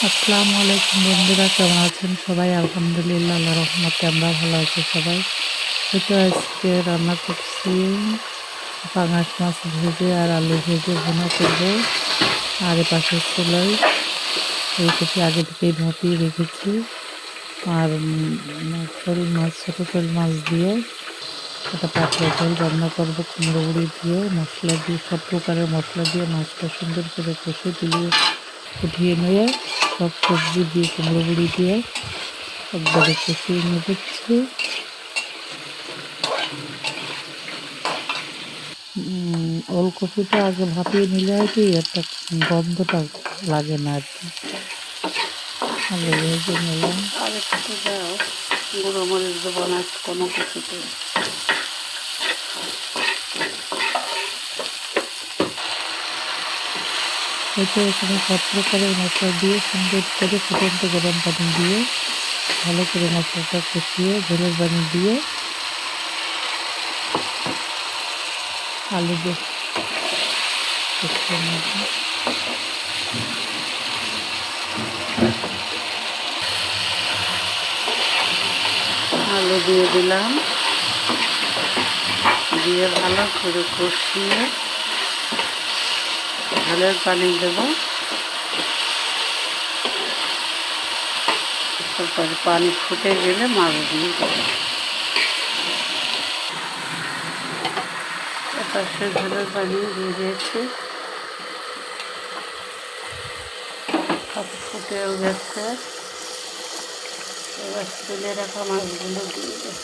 আসসালামু আলাইকুম বন্ধুরা, কেমন আছেন সবাই? আলহামদুলিল্লাহ, আল্লাহর রহমতে আমরা ভালো আছি সবাই। তো আজকে রান্না করছি পাঙাশ মাছ ভেজে আর আলু ভেজে ভুনা করবো। আর এ পাশের চুলায় ফুলকপি আগে থেকেই ভাপিয়ে রেখেছি। আর শোল মাছ, ছোটো শোল মাছ দিয়ে একটা পাতলা ঝোল রান্না করবো, কুমড়ো বড়ি দিয়ে মশলা দিয়ে, সব প্রকারের মশলা দিয়ে মাছটা সুন্দর করে কষে তুলিয়ে উঠিয়ে নিয়ে সব সবজি দিয়ে কুমড়ো বড়ি দিয়ে একবারে কষিয়ে নিচ্ছি। ওলকপিটা আগে ভাপিয়ে নিলে আর কি একটা গন্ধটা লাগে না আর কি। আলু ভেজে নিলাম। আর একটু দাও, গুঁড়ো মরিচ দেবো না কোনো কিছুতে। এতে এখানে সব প্রকারের মশলা দিয়ে সুন্দর করে ফুটন্ত গরম পানি দিয়ে ভালো করে মশলাটা কষিয়ে ঝোলের পানি দিয়ে আলু দিয়ে কষিয়ে নেব। আলু দিয়ে দিলাম, দিয়ে ভালো করে কষিয়ে ঝোলের পানি দেব। তারপরে পানি ফুটে গেলে মাছ দিয়ে দেবো। এপাশে ঝোলের পানি দিয়ে দিয়েছি, ফুটেও গেছে। এবার তুলে রাখা মাছগুলো দিয়ে দেব।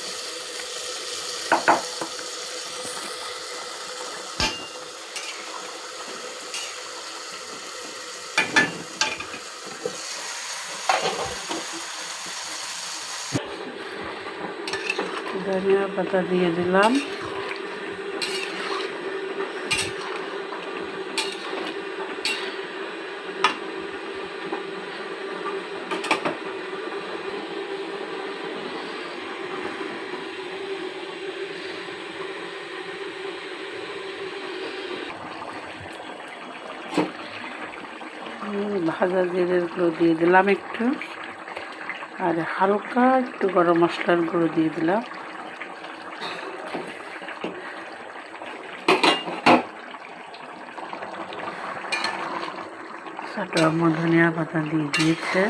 ধনিয়া পাতা দিয়ে দিলাম। ভাজা জিরের গুঁড়ো দিয়ে দিলাম একটু, আর হালকা একটু গরম মশলার গুঁড়ো দিয়ে দিলাম। ছোট ধনিয়া পাতা দিয়ে দিয়েছে।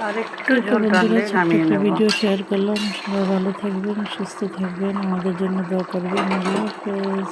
আর একটু ঝোল টানলে নামিয়ে নেব। ভিডিও শেয়ার করলাম। সবাই ভালো থাকবেন, সুস্থ থাকবেন, আমাদের জন্য দোয়া করবেন। আল্লাহ হাফেজ।